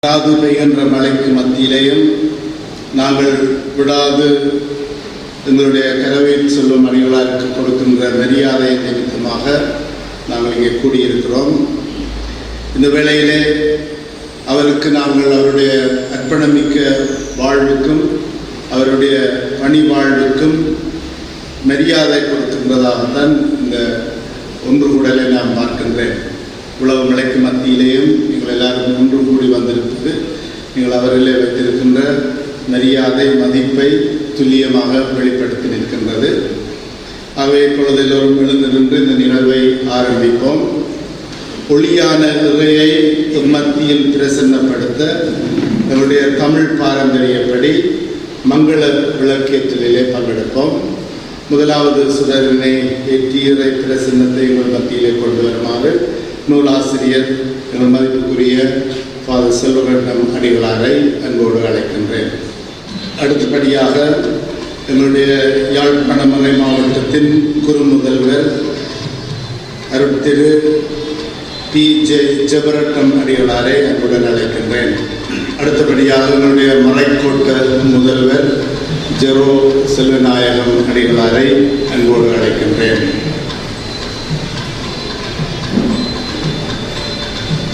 விடாது பெய்கின்ற மழைக்கு மத்தியிலேயும் நாங்கள் விடாது எங்களுடைய கரவையில் சொல்லும் அணிகளாருக்கு கொடுக்கின்ற மரியாதை நிமித்தமாக நாங்கள் இங்கே கூடியிருக்கிறோம். இந்த வேளையிலே அவருக்கு நாங்கள் அவருடைய அர்ப்பணமிக்க வாழ்வுக்கும் அவருடைய பணி வாழ்வுக்கும் மரியாதை கொடுக்கின்றதாகத்தான் இந்த ஒன்று கூடலை நான் பார்க்கின்றேன். உழவு மலைக்கு மத்தியிலேயும் நீங்கள் எல்லாரும் ஒன்று கூடி வந்திருப்பது நீங்கள் அவர்களே வைத்திருக்கின்ற மரியாதை மதிப்பை துல்லியமாக வெளிப்படுத்தி நிற்கின்றது. ஆகவே இப்பொழுது எல்லோரும் எழுந்து நின்று இந்த நிகழ்வை ஆரம்பிப்போம். ஒளியான இறையை மத்தியில் பிரசன்னப்படுத்த நம்முடைய தமிழ் பாரம்பரியப்படி மங்கள விளக்கேற்றலிலே பங்கெடுப்போம். முதலாவது சுடரினை ஏற்றி இறை பிரசன்னத்தை எங்கள் மத்தியிலே கொண்டு வருமாறு நூலாசிரியர் எங்கள் மதிப்புக்குரிய ஃபாதர் செல்வரட்னம் அடிகளாரை அன்போடு அழைக்கின்றேன். அடுத்தபடியாக எங்களுடைய யாழ்ப்பாண மறை மாவட்டத்தின் குறுமுதல்வர் அருட்திரு P.J. ஜெபரட்னம் அடிகளாரை அன்புடன் அழைக்கின்றேன். அடுத்தபடியாக எங்களுடைய மறைக்கோட்ட முதல்வர் ஜெரோ செல்வநாயகம் அடிகளாரை அன்போடு அழைக்கின்றேன்.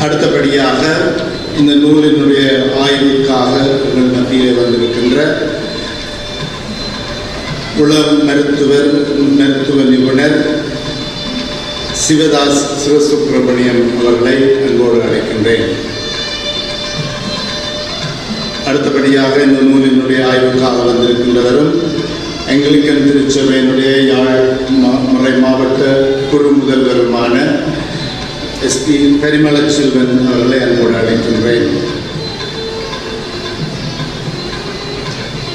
அடுத்தபடியாக இந்த நூலினுடைய ஆய்வுக்காக எங்கள் மத்தியிலே வந்திருக்கின்ற மருத்துவ நிபுணர் சிவதாஸ் சிவசுப்பிரமணியம் அவர்களை அன்போடு அழைக்கின்றேன். அடுத்தபடியாக இந்த நூலினுடைய ஆய்வுக்காக வந்திருக்கின்றவரும் ஆங்கிலிக்கன் திருச்சபையினுடைய யாழ் மறை மாவட்ட குழு முதல்வருமான SP பெரிமள செல்வன் அவர்களை அன்போடு அழைக்கின்றேன்.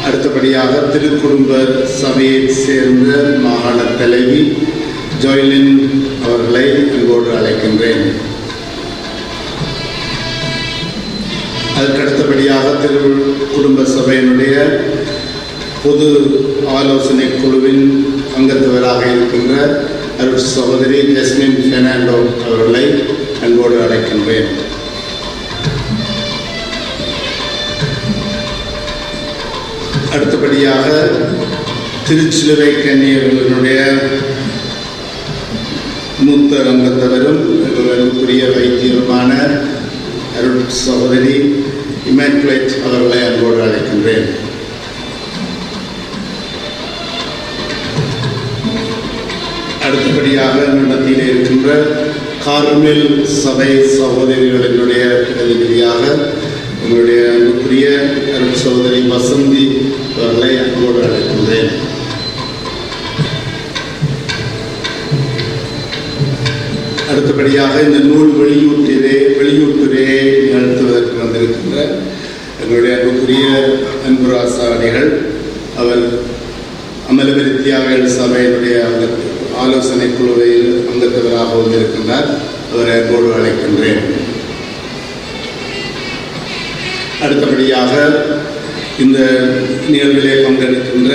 அடுத்தபடியாக திருக்குடும்ப சபையை சேர்ந்த மாகாண தலைவி ஜோய்லின் அவர்களை அன்போடு அழைக்கின்றேன். அதற்கடுத்தபடியாக திரு குடும்ப சபையினுடைய பொது ஆலோசனை குழுவின் அங்கத்தவராக இருக்கின்ற அருள் சகோதரி ஜஸ்மின் பெர்னாண்டோ அவர்களை அன்போடு அழைக்கின்றேன். அடுத்தபடியாக திருச்சிலுவை கன்னியர்களுடைய மூத்த அங்கத்தவரும் அன்புக்குரிய வைத்தியருமான அருள் சகோதரி இமாக்குலேட் அவர்களை அன்போடு அழைக்கின்றேன். அடுத்தபடியாக மத்தியில் இருக்கின்ற கார்மெல் சபை சகோதரிகளினுடைய பிரதிநிதியாக எங்களுடைய அன்புக்குரிய அருள் சகோதரி வசந்தி அவர்களை அன்போடு அழைக்கின்றேன். அடுத்தபடியாக இந்த நூல் வெளியூட்டுரையை நிகழ்த்துவதற்கு வந்திருக்கின்ற எங்களுடைய அன்புக்குரிய அன்புராசா அடிகள் அவர் அமலவரி தியாகிகள் சபையினுடைய ஆலோசனை குழுவில் அங்கத்தவராக வந்திருக்கின்றார். அவரை அன்போடு அழைக்கின்றேன். அடுத்தபடியாக இந்த நிகழ்விலே பங்கெடுக்கின்ற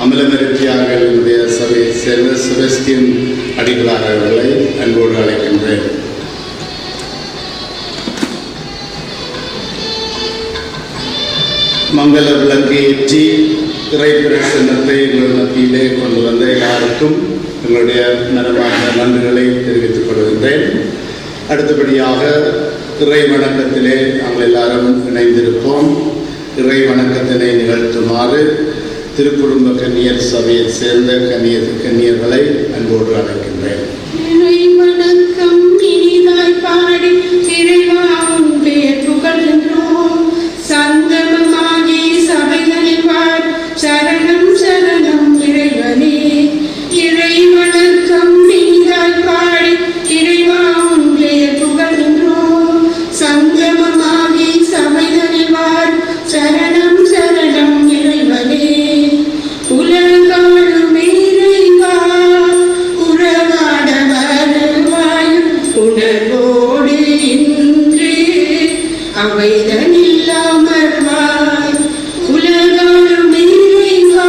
அமலவரி தியாகிகளுடைய சபையை சேர்ந்த செபஸ்தியன் அடிகளார் அவர்களை அன்போடு அழைக்கின்றேன். மங்கள விளக்கு ஏற்றி இறை பிரசன்னத்தை எங்கள் மத்தியிலே கொண்டு வந்த யாருக்கும் எங்களுடைய மனமார்ந்த நன்றிகளை தெரிவித்துக் கொள்கின்றேன். அடுத்தபடியாக இறை வணக்கத்திலே நாங்கள் எல்லாரும் இணைந்திருப்போம். இறை வணக்கத்தினை நிகழ்த்துமாறு திருக்குடும்ப கன்னியர் சபையை சேர்ந்த கன்னியர்களை அன்போடு அழைக்கின்றேன். சரணம் சரணம் இறைவனே, இறை வணக்கம் நீதாய் பாடி இறைவா உன் பெயர் புகழ்கின்றோம். சங்கமமாகி சபைதனில் வார் சரணம் சரணம் இறைவனே. உலகாளும் இறைவா உறவாட வருவாயும் உணர்வோடு இன்று அவைதனில் அமர்வாய். உலகாளும் இறைவா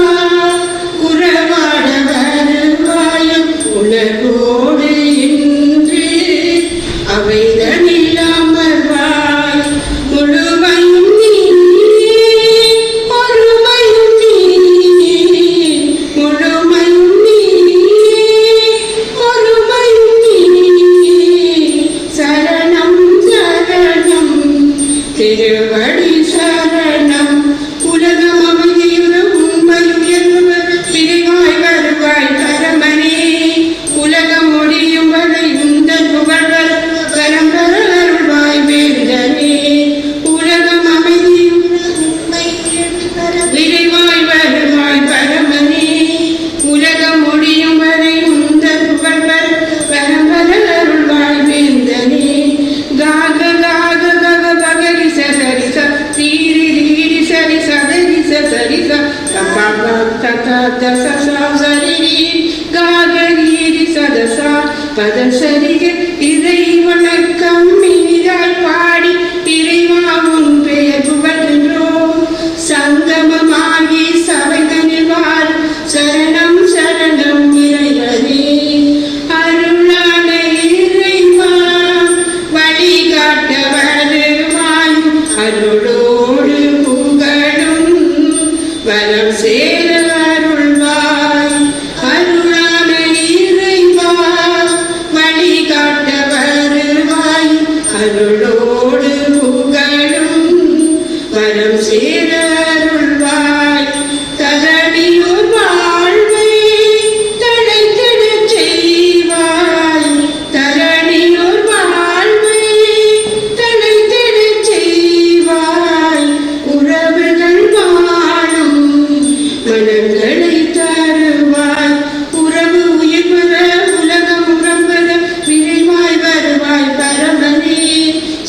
உறவாட வருவாயும் உணர்வோடு இன்று அவைதனில் அமர்வாய். முழு திருவடி சரணம். உலகம் அமைதியுற உண்மை உயர்ந்தவர் விரைவாய் வருவாய் பரமனே. உலகம் முடியும் வரை உந்தன் புகழ்வர் பரம்பர அருள்வாய் வேந்தனே. உலகம் அமைதியுற உண்மை விரைவாய் வருவாய் பரமனே. உலகம் முடியும் வரை உந்தன் புகழ்வர் பரம்பர அருள்வாய் வேந்தனே. காக காக கக ககரி சரி ச தீரி தீரி சரி சதரி சரி ச தபா ததா தச சரி காகரி சதசா பத சரிக இறை வணக்கம் இனிதாய் பாடி இறைவா உன் பெயர் புகழ்கின்றோம். சங்கமமாகி சபை தனிவார் சரணம் சரணம் இறைவனே. அருளான இறைவா வழிகாட்ட வருவாய் அருளோடு புகழும் வரம் சேர அருள்வாய். அருளான இறைவா வழிகாட்ட வருவாய் அருளோடு புகழும் வரம் சேர அருள்வாய். தரணியோர் வாழ்வை தழைத்திடச் செய்வாய். தரணியோர் வாழ்வை தழைத்திடச் செய்வாய். உறவுகள் வாழும் மனங்களை தருவாய். உறவு உயிர்வர உலகம் உறம்பெற விரைவாய் வருவாய் பரமனே.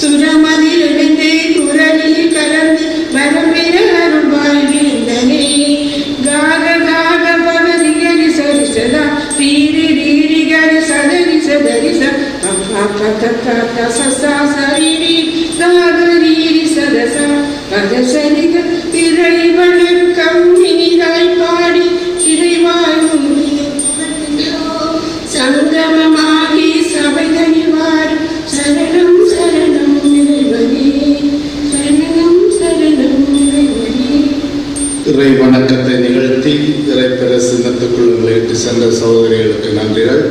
சுரமதில் இணைந்தே குரலில் கலந்து வரம்பெற அருள்வாய் வேந்தனே. காக காக பவரிகரி சரி சதா பீரி ரீரிகரி சதரி சதரி ச அப்பா பத சசா சரி காகரி சதசா பத சரிக இறை வணக்கம் இனிதாய் பாடி இறைவாய் உன்னை சங்கமமாகி சபை தனிவார் சரணம் சரணம் இறைவனே. சரணம் சரணம் இறைவனே. இறை வணக்கத்தை நிகழ்த்தி இறை பிரசன்னத்துக்குள் உங்களை இட்டு சென்ற சகோதரிகளுக்கு நன்றிகள்.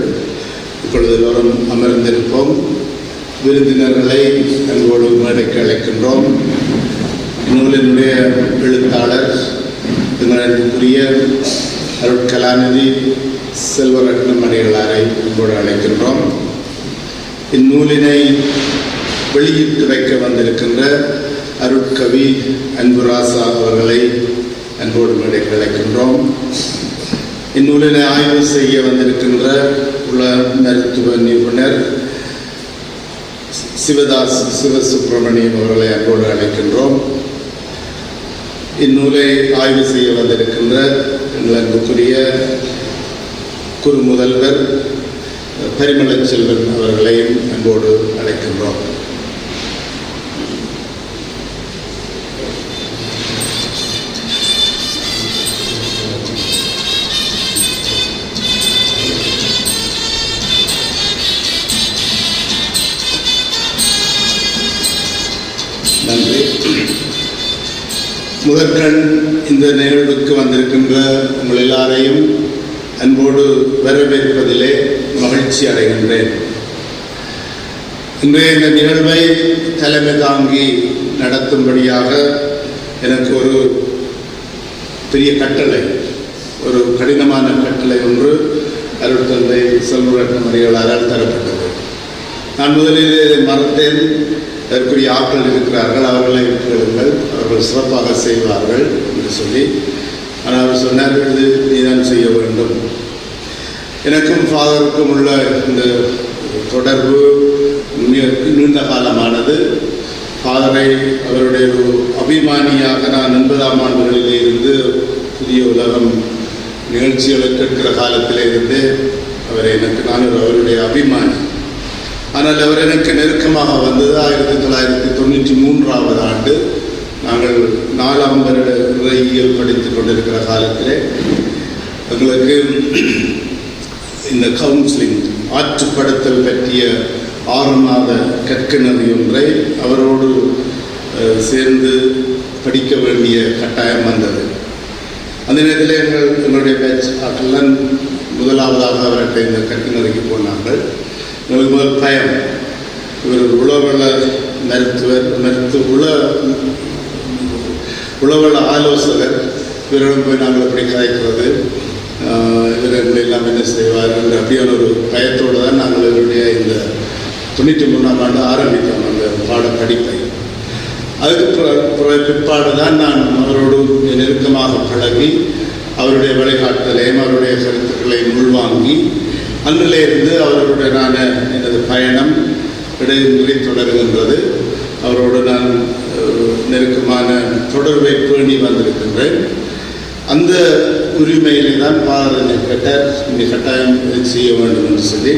இப்பொழுது எல்லோரும் அமர்ந்திருப்போம். விருந்தினர்களை அன்போடு மேடைக்கு அழைக்கின்றோம். நூலினுடைய எழுத்தாளர் எங்களுக்குரிய அருட்கலாநிதி செல்வரட்னம் அடிகளாரை அன்போடு அழைக்கின்றோம். இந்நூலினை வெளியிட்டு வைக்க வந்திருக்கின்ற அருட்கவி அன்புராசா அவர்களை அன்போடு மேடைக்கு அழைக்கின்றோம். இந்நூலினை ஆய்வு செய்ய வந்திருக்கின்ற உள்ள மருத்துவ நிபுணர் சிவதாஸ் சிவசுப்பிரமணியம் அவர்களை அன்போடு அழைக்கின்றோம். இந்நூலை ஆய்வு செய்ய வந்திருக்கின்ற எங்கள் அன்புக்குரிய குரு முதல்வர் பரிமளச் செல்வன் அவர்களையும் அன்போடு அழைக்கின்றோம். நன்றி. முதற்கண் இந்த நிகழ்வுக்கு வந்திருக்கின்ற உங்கள் எல்லாரையும் அன்போடு வரவேற்பதிலே மகிழ்ச்சி அடைகின்றேன். இன்றைய இந்த நிகழ்வை தலைமை தாங்கி நடத்தும்படியாக எனக்கு ஒரு பெரிய கட்டளை, ஒரு கடினமான கட்டளை ஒன்று அருட்தந்தை செல்வரட்னம் அடிகளாரால் தரப்பட்டது. நான் முதலில் மறந்தேன். அதற்குரிய ஆட்கள் இருக்கிறார்கள், அவர்களை கேளுங்கள், அவர்கள் சிறப்பாக செய்வார்கள் என்று சொல்லி. ஆனால் அவர் சொன்னார், இது நீதான் செய்ய வேண்டும். எனக்கும் ஃபாதருக்கும் உள்ள இந்த தொடர்பு நீண்ட காலமானது. ஃபாதரை அவருடைய ஒரு அபிமானியாக நான் 80ஆம் ஆண்டுகளிலே இருந்து புதிய உலகம் நிகழ்ச்சிகளை கேட்கிற காலத்திலே இருந்து நான் அவருடைய அபிமானி. ஆனால் அவர் எனக்கு நெருக்கமாக வந்தது 1993ஆம் ஆண்டு. நாங்கள் 4ஆம் வருட இறையியல் படித்துக் கொண்டிருக்கிற காலத்திலே எங்களுக்கு இந்த கவுன்சிலிங் ஆற்றுப்படுத்தல் பற்றிய 6 மாத கற்கனறி ஒன்றை அவரோடு சேர்ந்து படிக்க வேண்டிய கட்டாயம் வந்தது. அந்த நேரத்தில் எங்களுடைய பேட்ச் ஆட்கள்லாம் முதலாவதாக அவர்கிட்ட இந்த கற்கனறிக்கு போனார்கள். எங்களுக்கு முதல் பயம், இவர் உளவள மருத்துவர், உளவள ஆலோசகர், இவரிடம் போய் நாங்கள் எப்படி கதைக்கிறது, இவர்கள் எல்லாம் என்ன செய்வார்கள் அப்படியான ஒரு பயத்தோடு தான் நாங்கள் இவருடைய இந்த 93ஆம் ஆண்டு ஆரம்பித்தோம் அந்த பாட படிப்பை. அதுக்கு பிற்பாடு தான் நான் அவரோடு நெருக்கமாக பழகி அவருடைய வழிகாட்டலையும் அவருடைய கருத்துக்களையும் உள்வாங்கி அன்றிலிருந்து அவர்களுடனான எனது பயணம் இடையின்றி தொடர்கின்றது. அவரோடு நான் நெருக்கமான தொடர்பை பேணி வந்திருக்கின்றேன். அந்த உரிமையிலே தான் பாரதனை கேட்டார், இங்கே கட்டாயம் செய்ய வேண்டும் என்று சொல்லி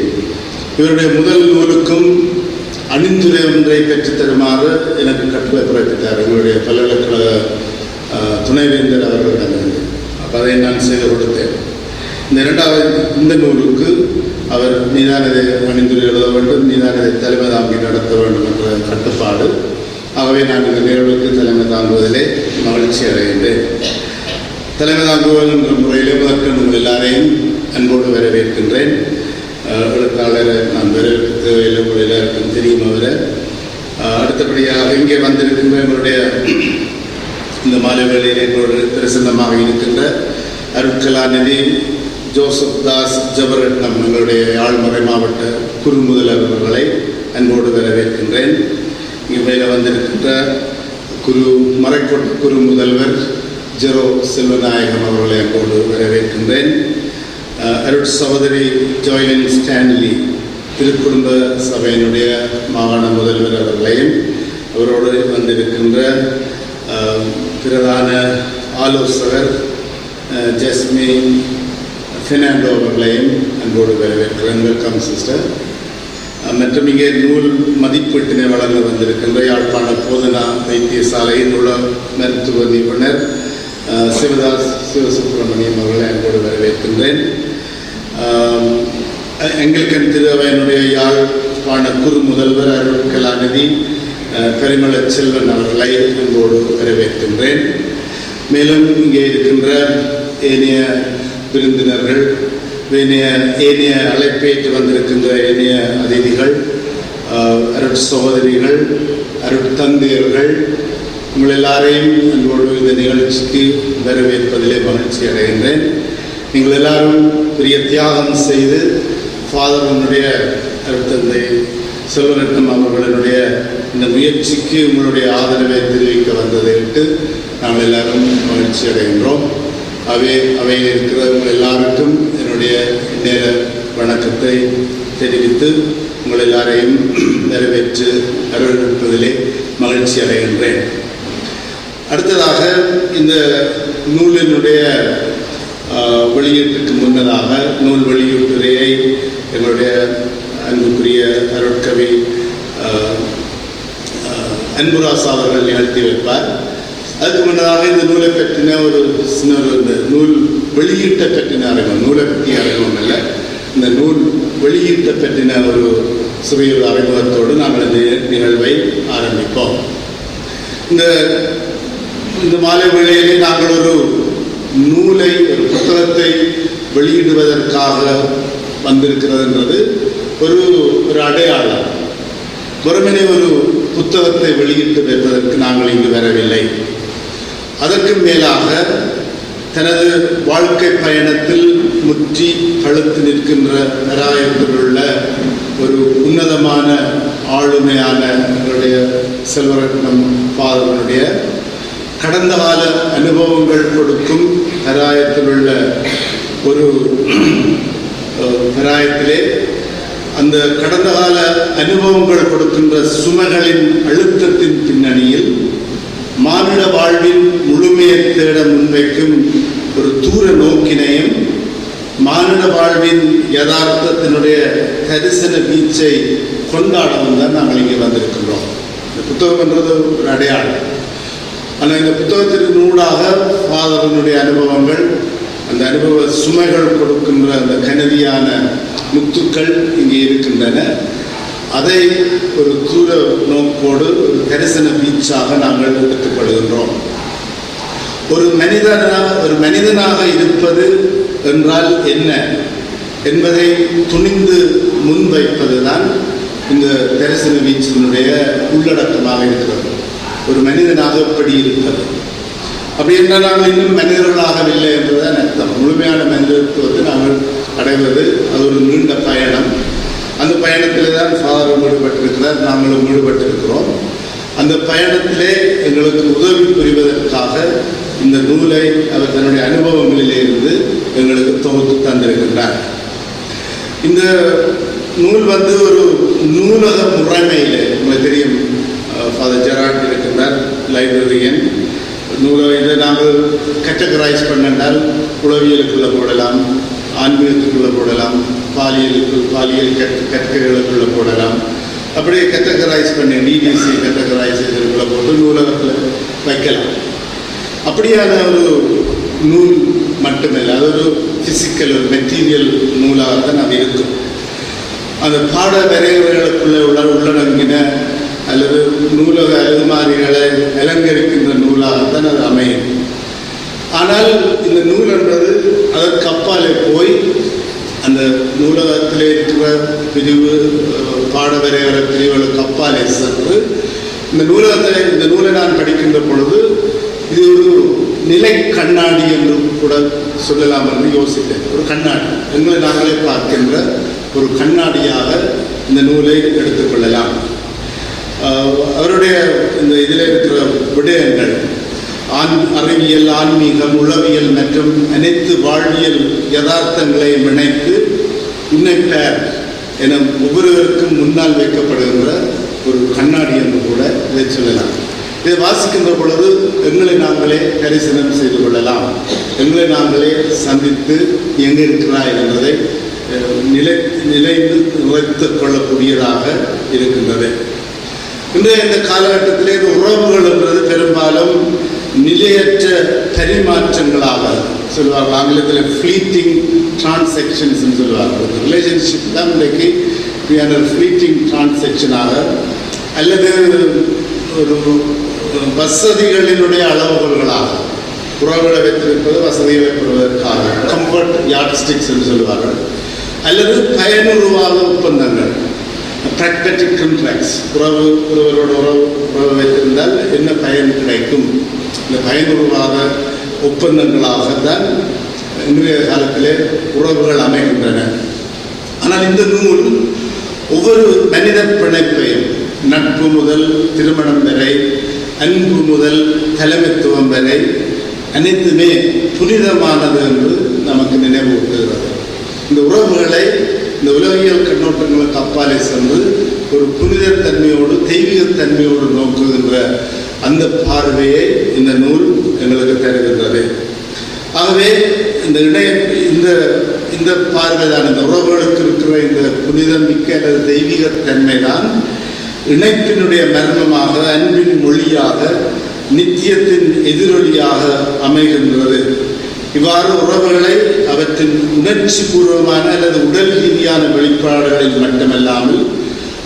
இவருடைய முதல் நூலுக்கும் அணிந்துரை ஒன்றை பெற்றுத்தருமாறு எனக்கு கட்டளை பிறப்பித்தார் எங்களுடைய பல்கலைக்கழக துணைவேந்தர் அவர்களிடமிருந்து. அப்போ அதை நான் செய்து கொடுத்தேன். இந்த நூலுக்கு அவர் நீதானதை அணிந்துரை எழுத வேண்டும், நீதானதை தலைமை தாங்கி நடத்த வேண்டும் என்ற கட்டுப்பாடு. ஆகவே நான் இந்த நிகழ்வுக்கு தலைமை தாங்குவதிலே மகிழ்ச்சி அடைகின்றேன். தலைமை தாங்குவது என்ற முறையிலே முதற்கண் உங்கள் எல்லாரையும் அன்போடு வரவேற்கின்றேன். எழுத்தாளரை நான் வரவேற்க தேவையில்லை, உங்கள் எல்லாருக்கும் தெரியும். அவரை அடுத்தபடியாக இங்கே வந்திருக்கின்ற எங்களுடைய இந்த மாலை வேளையில் எங்களோடு பிரசன்னமாக இருக்கின்ற அருட்கலாநிதி ஜோசப் தாஸ் ஜபரட்னம் எங்களுடைய யாழ்மறை மாவட்ட குரு முதல்வர் அவர்களை அன்போடு வரவேற்கின்றேன். இங்கே மேலே வந்திருக்கின்ற மறைக்கோட்டு குரு முதல்வர் ஜெரோ செல்வநாயகம் அவர்களை அன்போடு வரவேற்கின்றேன். அருட் சகோதரி ஜோயலின் ஸ்டான்லி திருக்குடும்ப சபையினுடைய மாகாண முதல்வர் அவர்களையும் அவரோடு வந்திருக்கின்ற பிரதான ஆலோசகர் ஜஸ்மி பெர்னாண்டோ அவர்களையும் அன்போடு வரவேற்கிறேன். Welcome sister. மற்றும் இங்கே நூல் மதிப்பீட்டினை வழங்க வந்திருக்கின்ற யாழ்ப்பாண போதனா வைத்தியசாலையின் உள்ள மருத்துவ நிபுணர் சிவதாஸ் சிவசுப்பிரமணியம் அவர்களை அன்போடு வரவேற்கின்றேன். எங்கிலிக்கன் திருவையினுடைய யாழ்ப்பாண குரு முதல்வர் அருட்கலாநிதி பரிமள செல்வன் அவர்களை அன்போடு வரவேற்கின்றேன். மேலும் இங்கே இருக்கின்ற ஏனைய விருந்தினர்கள், ஏனைய அழைப்பேற்று வந்திருக்கின்ற ஏனைய அதிதிகள், அருட் சகோதரிகள், அருட்தந்தையர்கள், உங்கள் எல்லாரையும் அன்போடு இந்த நிகழ்ச்சிக்கு வரவேற்பதிலே மகிழ்ச்சி அடைகின்றேன். நீங்கள் எல்லாரும் பெரிய தியாகம் செய்து ஃபாதரனுடைய அருட்தந்தை செல்வரட்னம் அவர்களுடைய இந்த முயற்சிக்கு உங்களுடைய ஆதரவை தெரிவிக்க வந்ததை விட்டு நாங்கள் எல்லாரும் மகிழ்ச்சி அடைகின்றோம். அவையில் இருக்கிற உங்கள் எல்லாருக்கும் என்னுடைய நேர வணக்கத்தை தெரிவித்து உங்கள் எல்லாரையும் நிறைவேற்று வரவேற்பதிலே மகிழ்ச்சி அடைகின்றேன். அடுத்ததாக இந்த நூலினுடைய வெளியீட்டுக்கு முன்னதாக நூல் வெளியீட்டுரையை எங்களுடைய அன்புக்குரிய அருட்கவி அன்புராசா அவர்கள் நிகழ்த்தி வைப்பார். அதுக்கு முன்னதாக இந்த நூலை பற்றின ஒரு சின்ன நூல் வெளியீட்டை பற்றின அறிமுகம், நூலை பற்றிய அறிமுகம் அல்ல, இந்த நூல் வெளியீட்டை பற்றின ஒரு சிறிய அறிமுகத்தோடு நாங்கள் இந்த நிகழ்வை ஆரம்பிப்போம். இந்த மாலை வேளையிலே நாங்கள் ஒரு நூலை, ஒரு புத்தகத்தை வெளியிடுவதற்காக வந்திருக்கிறதுன்றது ஒரு அடையாளம். வெறுமனே ஒரு புத்தகத்தை வெளியிட்டு வைப்பதற்கு நாங்கள் இங்கு வரவில்லை. அதற்கு மேலாக தனது வாழ்க்கை பயணத்தில் முற்றி கழுத்து நிற்கின்ற நராயத்தில் உள்ள ஒரு உன்னதமான ஆளுமையான எங்களுடைய செல்வரட்னம் ஃபாதரனுடைய கடந்த கால அனுபவங்கள் கொடுக்கும் நராயத்தில் உள்ள ஒரு நராயத்திலே அந்த கடந்த கால அனுபவங்கள் கொடுக்கின்ற சுமைகளின் அழுத்தத்தின் பின்னணியில் மானிட வாழ்வின் முழுமையை தேட முன்வைக்கும் ஒரு தூர நோக்கினையும் மானிட வாழ்வின் யதார்த்தத்தினுடைய தரிசன வீச்சை கொண்டாடவும் தான் நாங்கள் இங்கே வந்திருக்கின்றோம். இந்த புத்தகம் என்றது ஒரு அடையாளம். ஆனால் இந்த புத்தகத்திற்கு நூடாக ஃபாதரனுடைய அனுபவங்கள், அந்த அனுபவ சுமைகள் கொடுக்கின்ற அந்த கனதியான முத்துக்கள் இங்கே இருக்கின்றன. அதை ஒரு தூர நோக்கோடு ஒரு தரிசன வீச்சாக நாங்கள் எடுத்துக்கொள்கின்றோம். ஒரு மனிதனாக இருப்பது என்றால் என்ன என்பதை துணிந்து முன்வைப்பதுதான் இந்த தரிசன வீச்சினுடைய உள்ளடக்கமாக இருக்கிறது. ஒரு மனிதனாக எப்படி இருப்பது, அப்படி என்றால் நாங்கள் இன்னும் மனிதர்களாகவில்லை என்பதுதான் அர்த்தம். முழுமையான மனிதத்துவத்தை நாங்கள் அடைவது அது ஒரு நீண்ட பயணம். அந்த பயணத்தில் தான் ஃபாதரும் ஈடுபட்டிருக்கிறார், நாங்களும் ஈடுபட்டிருக்கிறோம். அந்த பயணத்திலே எங்களுக்கு உதவி புரிவதற்காக இந்த நூலை அவர் தன்னுடைய அனுபவங்களிலே இருந்து எங்களுக்கு தொகுத்து தந்திருக்கின்றார். இந்த நூல் ஒரு நூலக முறைமையில், உங்களுக்கு தெரியும், ஃபாதர் ஜெராட் இருக்கின்றார், லைப்ரரியன். இதை நாங்கள் கேட்டகரைஸ் பண்ணால் உளவியலுக்குள்ளே போடலாம், ஆன்மீகத்துக்குள்ளே போடலாம், பாலியல் கற்கைகளுக்குள்ளே போடலாம். அப்படியே கேட்டகரைஸ் பண்ணி டிடிசி கேட்டகரைஸ் இதுக்குள்ளே போட்டு நூலகத்தில் வைக்கலாம். அப்படியான ஒரு நூல் மட்டுமில்லை, அது ஒரு ஃபிசிக்கல், ஒரு மெட்டீரியல் நூலாகத்தான் அது இருக்கும். அந்த பாட வரைவுகளுக்குள்ளே உள்ளடங்கின அல்லது நூலக அலுமாரிகளை அலங்கரிக்கின்ற நூலாகத்தான் அது அமையும். ஆனால் இந்த நூல் என்பது அதற்கு அப்பாலே போய் அந்த நூலகத்திலே இருக்கிற பிரிவு, பாட வரைகிற பிரிவுகளுக்கு அப்பாலே சென்று இந்த நூலை நான் படிக்கின்ற பொழுது இது ஒரு நிலை கண்ணாடி என்று கூட சொல்லலாம் என்று யோசித்தேன். ஒரு கண்ணாடி, எங்களை நாங்களே பார்க்கின்ற ஒரு கண்ணாடியாக இந்த நூலை எடுத்துக்கொள்ளலாம். அவருடைய இந்த இதில் இருக்கிற விடயங்கள் அறிவியல், ஆன்மீகம், உளவியல் மற்றும் அனைத்து வாழ்வியல் யதார்த்தங்களையும் இணைத்து உன்னைப்பேர் என ஒவ்வொருவருக்கும் முன்னால் வைக்கப்படுகின்ற ஒரு கண்ணாடி என்று கூட இதை சொல்லலாம். இதை வாசிக்கின்ற பொழுது எங்களை நாங்களே தரிசனம் செய்து கொள்ளலாம், எங்களை நாங்களே சந்தித்து எங்கே இருக்கிறாய் என்பதை நிலைந்து உரைத்துக் கொள்ளக்கூடியதாக இருக்கின்றது. இன்றைய இந்த காலகட்டத்திலே உறவுகள் என்பது பெரும்பாலும் நிலையற்ற பரிமாற்றங்களாக சொல்வார்கள். ஆங்கிலத்தில் ஃப்ளீட்டிங் டிரான்சாக்ஷன்ஸ் சொல்வார்கள். ரிலேஷன்ஷிப் தான் இன்றைக்கு ஃப்ளீட்டிங் டிரான்சாக்ஷனாக அல்லது ஒரு வசதிகளினுடைய அளவுகோல்களாக உறவுகளை வைத்திருப்பது வசதிகளை பெறுவதற்காக கம்ஃபர்ட் யார்ட்ஸ்டிக்ஸ் என்று சொல்வார்கள். அல்லது பயனுருவாத ஒப்பந்தங்கள், ப்ராக்மெட்டிக் கான்ட்ராக்ட்ஸ். ஒருவரோட உறவு வைத்திருந்தால் என்ன பயன் கிடைக்கும், இந்த பயனுருவாத ஒப்பந்தங்களாகத்தான் இன்றைய காலத்திலே உறவுகள் அமைகின்றன. ஆனால் இந்த நூல் ஒவ்வொரு மனித பிணைப்பையும், நட்பு முதல் திருமணம் வரை, அன்பு முதல் தலைமைத்துவம் வரை அனைத்துமே புனிதமானது என்று நமக்கு நினைவூட்டுகிறது. இந்த உறவுகளை இந்த உலகியல் கண்ணோட்டங்களுக்கு அப்பாலே சென்று ஒரு புனிதத்தன்மையோடு தெய்வீகத்தன்மையோடு நோக்குகின்ற அந்த பார்வையை இந்த நூல் எங்களுக்கு தருகின்றது. ஆகவே இந்த பார்வைதான், இந்த உறவுகளுக்கு இருக்கிற இந்த புனிதம் மிக்க அல்லது தெய்வீகத்தன்மை தான் இணைப்பினுடைய மர்மமாக, அன்பின் மொழியாக, நித்தியத்தின் எதிரொலியாக அமைகின்றது. இவ்வாறு உறவுகளை அவற்றின் உணர்ச்சி பூர்வமான அல்லது உடல் ரீதியான வெளிப்பாடுகளில் மட்டுமல்லாமல்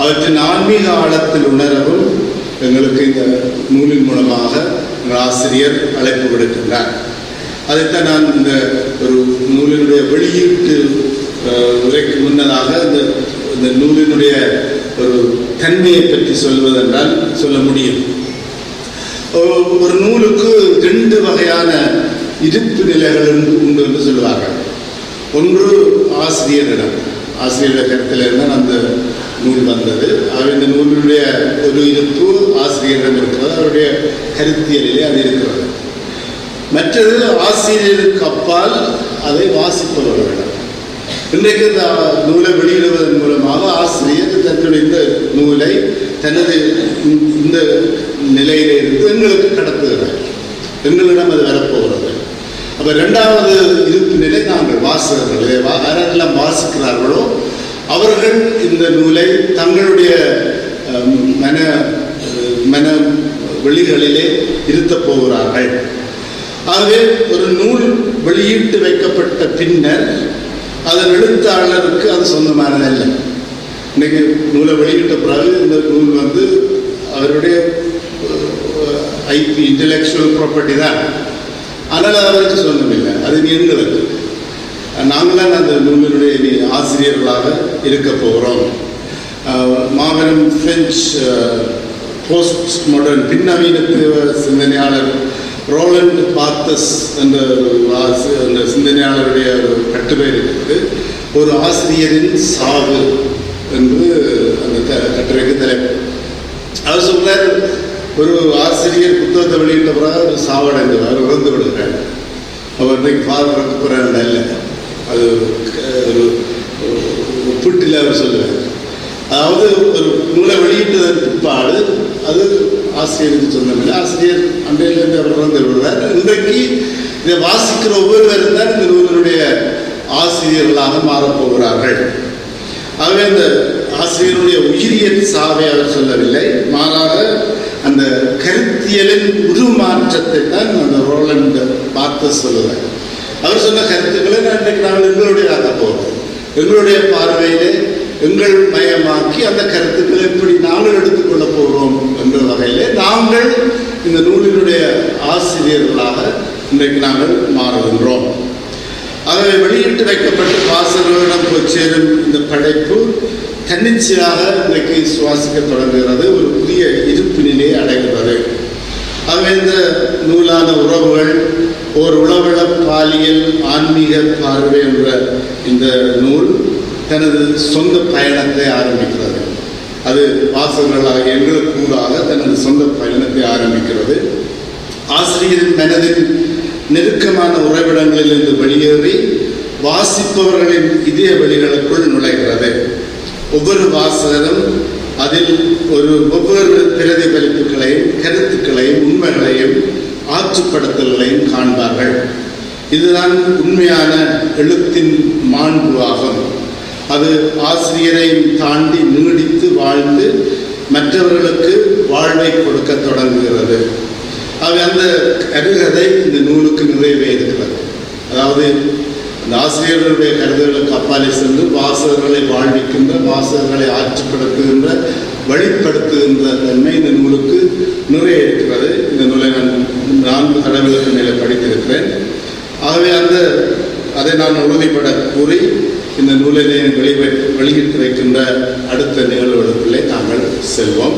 அவற்றின் ஆன்மீக ஆழத்தில் உணரவும் எங்களுக்கு இந்த நூலின் மூலமாக எங்கள் ஆசிரியர் அழைப்பு விடுக்கின்றார். அதைத்தான் நான் இந்த ஒரு நூலினுடைய வெளியீட்டு உரைக்கு முன்னதாக இந்த நூலினுடைய ஒரு தன்மையை பற்றி சொல்வதென்றால் சொல்ல முடியும். ஒரு நூலுக்கு 2 வகையான இருப்பு நிலைகள் உண்டு என்று சொல்லுவார்கள். ஒன்று ஆசிரியரிடம், ஆசிரியர் கருத்தில் இருந்தால் அந்த நூல் வந்தது. அவர் இந்த நூலினுடைய ஒரு இருப்பு ஆசிரியரிடம் இருக்கிறது, அவருடைய கருத்தியலிலே அது இருக்கிறது. மற்றது ஆசிரியருக்கு அப்பால் அதை வாசிப்பவர்களிடம். இன்றைக்கு இந்த நூலை வெளியிடுவதன் மூலமாக ஆசிரியர் தன்னுடைய இந்த நூலை தனது இந்த நிலையிலிருந்து எங்களுக்கு கடத்துகிறார், எங்களிடம் அது வரப்போகிறது. அப்போ 2வது இருப்பு நிலை நாங்கள் வாசகர்கள். யாரெல்லாம் வாசிக்கிறார்களோ அவர்கள் இந்த நூலை தங்களுடைய மன வெளிகளிலே இருத்தப் போகிறார்கள். ஆகவே ஒரு நூல் வெளியிட்டு வைக்கப்பட்ட பின்னர் அதன் எழுத்தாளருக்கு அது சொந்தமானதல்ல. இன்னைக்கு நூலை வெளியிட்ட பிறகு இந்த நூல் அவருடைய ஐபி, இன்டலெக்சுவல் ப்ராப்பர்ட்டி தான். ஆனால் அவருக்கு சொந்தமில்லை, அது எங்களுக்கு. நாங்களாம் அந்த நூலினுடைய ஆசிரியர்களாக இருக்க போகிறோம். மாபெரும் பிரெஞ்சு போஸ்ட் மாடர்ன் பின்னவீனத்துவ சிந்தனையாளர் ரோலண்ட் பார்த்தஸ் என்ற அந்த சிந்தனையாளருடைய ஒரு கட்டுரை இருக்கிறது, ஒரு ஆசிரியரின் சாவு என்று அந்த கட்டுரைக்கு தலைப்பு. அவர் சொல்றார், ஒரு ஆசிரியர் புத்தகத்தை வெளியிட்ட பிறகு அவர் சாவடைந்தவர், இறந்து விடுகிறார். அவர் இன்றைக்கு ஃபாதர் போகிறார் இல்லை, அது ஒரு ஒப்பீட்டில் அவர் சொல்லுவார். அதாவது ஒரு நூலை வெளியிட்டதன் பிற்பாடு அது ஆசிரியருக்கு சொன்னதில்லை, ஆசிரியர் அன்றையிலிருந்து அவர் இறந்து விடுவார். இன்றைக்கு இதை வாசிக்கிற ஒவ்வொருவரும் தான் இந்த நூலினுடைய ஆசிரியர்களாக மாறப்போகிறார்கள். ஆகவே அந்த ஆசிரியருடைய உயிரியல் சாவை அவர் சொல்லவில்லை, மாறாக அந்த கருத்தியலின் உருமாற்றத்தை தான் அந்த ரோலண்ட் பார்த்து சொல்லுவார். அவர் சொன்ன கருத்துக்களை நாங்கள் எங்களுடைய போகிறோம், எங்களுடைய பார்வையிலே எங்கள் மயமாக்கி அந்த கருத்துக்களை எப்படி நாங்கள் எடுத்துக்கொள்ள போகிறோம் என்ற வகையிலே நாங்கள் இந்த நூலினுடைய ஆசிரியர்களாக இன்றைக்கு நாங்கள் மாறுகின்றோம். ஆகவே வெளியிட்டு வைக்கப்பட்டு வாசகர்களிடம் போய் சேரும் இந்த படைப்பு தன்னிச்சையாக இன்றைக்கு சுவாசிக்க தொடங்குகிறது, ஒரு புதிய இருப்பு நிலையை அடைகிறது. ஆகவே இந்த நூலான உறவுகள் ஓர் உளவள பாலியல் ஆன்மீக பார்வை என்ற இந்த நூல் தனது சொந்த பயணத்தை ஆரம்பிக்கிறது. அது வாசகர்களாக எங்களுக்கு கூடாக தனது சொந்த பயணத்தை ஆரம்பிக்கிறது. ஆசிரியரின் மனதின் நெருக்கமான உறைவிடங்களிலிருந்து வெளியேறி வாசிப்பவர்களின் இதய வழிகளுக்குள் நுழைகிறது. ஒவ்வொரு வாசகரும் அதில் ஒவ்வொரு பிரதிபலிப்புகளையும் கருத்துக்களையும் உண்மைகளையும் ஆற்றுப்படுத்தல்களையும் காண்பார்கள். இதுதான் உண்மையான எழுத்தின் மாண்பு ஆகும். அது ஆசிரியரையும் தாண்டி நீடித்து வாழ்ந்து மற்றவர்களுக்கு வாழ்வை கொடுக்க தொடங்குகிறது. அந்த கருகதை இந்த நூலுக்கு நிறைவே இருக்கிறது. அதாவது அந்த ஆசிரியர்களுடைய கருதுகளுக்கு அப்பாலே சென்று வாசகர்களை வாழ்விக்கின்ற, வாசகர்களை ஆற்றுப்படுத்துகின்ற, வழிப்படுத்துகின்ற தன்மை இந்த நூலுக்கு நிறைய இருக்கிறது. இந்த நூலை நான் 4 தடவைகளுக்கு மேலே படித்திருக்கிறேன். ஆகவே அதை நான் உறுதிப்பட கூறி இந்த நூலினை வெளியிட்டு வைக்கின்ற அடுத்த நிகழ்வுகளுக்குள்ளே நாங்கள் செல்வோம்.